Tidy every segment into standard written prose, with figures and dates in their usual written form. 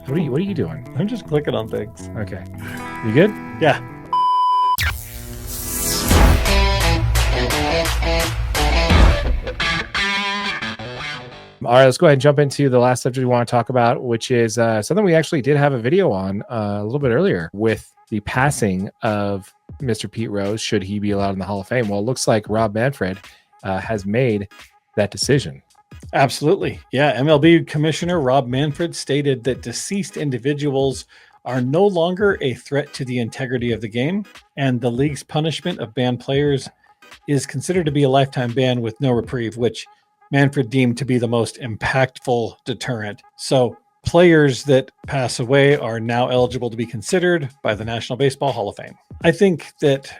What are you doing? I'm just clicking on things. Okay. You good? Yeah. All right, let's go ahead and jump into the last subject we want to talk about, which is something we actually did have a video on a little bit earlier with the passing of Mr. Pete Rose. Should he be allowed in the Hall of Fame? Well, it looks like Rob Manfred has made that decision. Absolutely. Yeah. MLB Commissioner Rob Manfred stated that deceased individuals are no longer a threat to the integrity of the game, and the league's punishment of banned players is considered to be a lifetime ban with no reprieve, which Manfred deemed to be the most impactful deterrent. So players that pass away are now eligible to be considered by the National Baseball Hall of Fame. I think that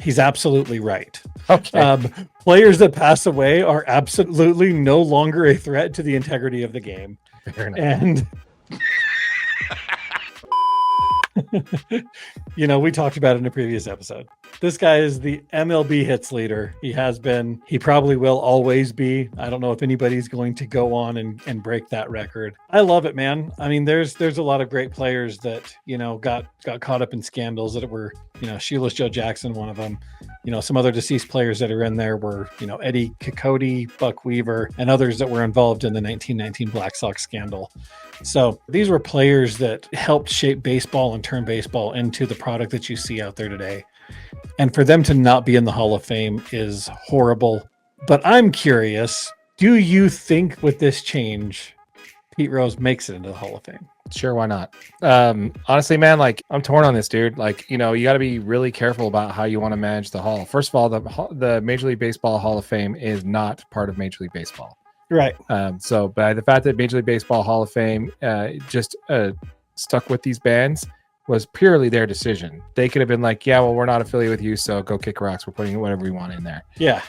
he's absolutely right. Okay. Players that pass away are absolutely no longer a threat to the integrity of the game. Fair enough. And we talked about it in a previous episode. This guy is the MLB hits leader. He has been. He probably will always be. I don't know if anybody's going to go on and break that record. I love it, man. I mean, there's a lot of great players that, got caught up in scandals that were, Shoeless Joe Jackson, one of them. Some other deceased players that are in there were, Eddie Cicotte, Buck Weaver, and others that were involved in the 1919 Black Sox scandal. So these were players that helped shape baseball and turn baseball into the product that you see out there today. And for them to not be in the Hall of Fame is horrible. But I'm curious, do you think with this change, Pete Rose makes it into the Hall of Fame? Sure, why not? Honestly, man, I'm torn on this, dude. You got to be really careful about how you want to manage the Hall. First of all, the Major League Baseball Hall of Fame is not part of Major League Baseball. Right. So by the fact that Major League Baseball Hall of Fame just stuck with these bans was purely their decision. They could have been like, yeah, well, we're not affiliated with you, so go kick rocks. We're putting whatever we want in there. Yeah.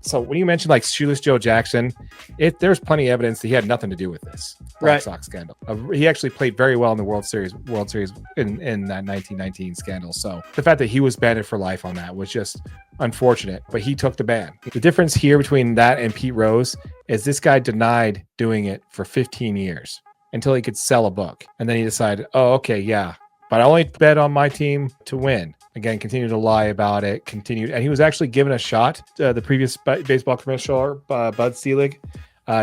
So when you mentioned Shoeless Joe Jackson, there's plenty of evidence that he had nothing to do with this Black Sox scandal. He actually played very well in the World Series in that 1919 scandal. So the fact that he was banned for life on that was just unfortunate, but he took the ban. The difference here between that and Pete Rose is this guy denied doing it for 15 years until he could sell a book. And then he decided, oh, okay, yeah, but I only bet on my team to win. Again, continued to lie about it, and he was actually given a shot. The previous baseball commissioner, Bud Selig,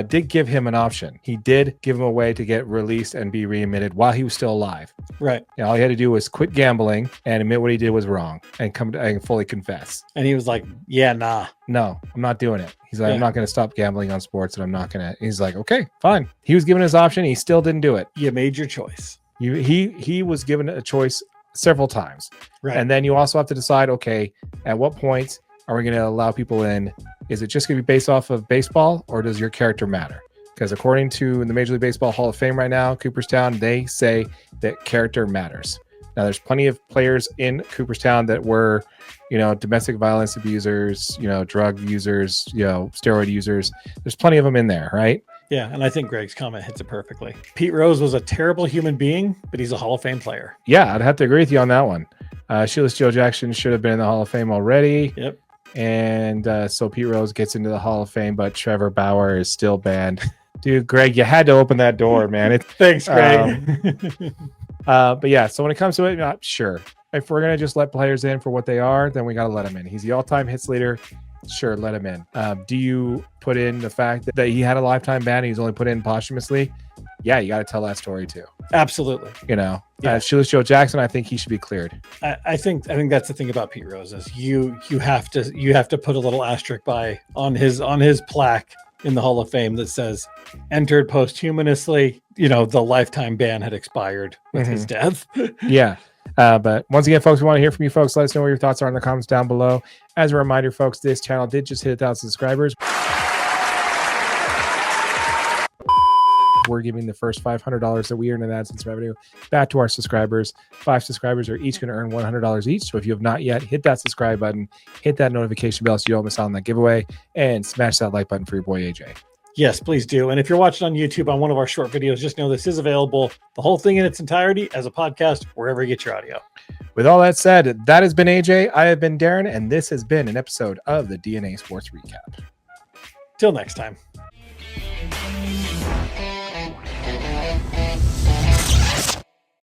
did give him an option. He did give him a way to get released and be readmitted while he was still alive. Right. All he had to do was quit gambling and admit what he did was wrong and come and fully confess. And he was like, yeah, nah. No, I'm not doing it. He's like, I'm not going to stop gambling on sports, and I'm not going to. He's like, okay, fine. He was given his option. He still didn't do it. You made your choice. He was given a choice several times. Right. And then you also have to decide, okay, at what point are we going to allow people in? Is it just going to be based off of baseball, or does your character matter? Because according to the Major League Baseball Hall of Fame right now, Cooperstown, they say that character matters. Now, there's plenty of players in Cooperstown that were, domestic violence abusers, drug users, steroid users. There's plenty of them in there, right? Yeah, and I think Greg's comment hits it perfectly. Pete Rose was a terrible human being, but he's a Hall of Fame player. Yeah, I'd have to agree with you on that one. Shoeless Joe Jackson should have been in the Hall of Fame already. Yep. And so Pete Rose gets into the Hall of Fame, but Trevor Bauer is still banned. Dude, Greg, you had to open that door, man. Thanks, Greg. But yeah, so when it comes to it, sure. If we're going to just let players in for what they are, then we got to let them in. He's the all-time hits leader. Sure, let him in. Do you put in the fact that he had a lifetime ban and he's only put in posthumously? Yeah, you got to tell that story too. Absolutely. Shoeless Joe Jackson, I think he should be cleared. I think that's the thing about Pete Rose is you have to put a little asterisk by on his plaque in the Hall of Fame that says entered posthumously. The lifetime ban had expired with his death. Yeah. But once again, folks, we want to hear from you folks. Let us know what your thoughts are in the comments down below. As a reminder, folks, this channel did just hit 1,000 subscribers. We're giving the first $500 that we earn in AdSense revenue back to our subscribers. 5 subscribers are each going to earn $100 each. So if you have not yet, hit that subscribe button, hit that notification bell so you don't miss out on that giveaway, and smash that like button for your boy AJ. Yes, please do. And if you're watching on YouTube on one of our short videos, just know this is available, the whole thing in its entirety, as a podcast, wherever you get your audio. With all that said, that has been AJ. I have been Darren, and this has been an episode of the DNA Sports Recap. Till next time.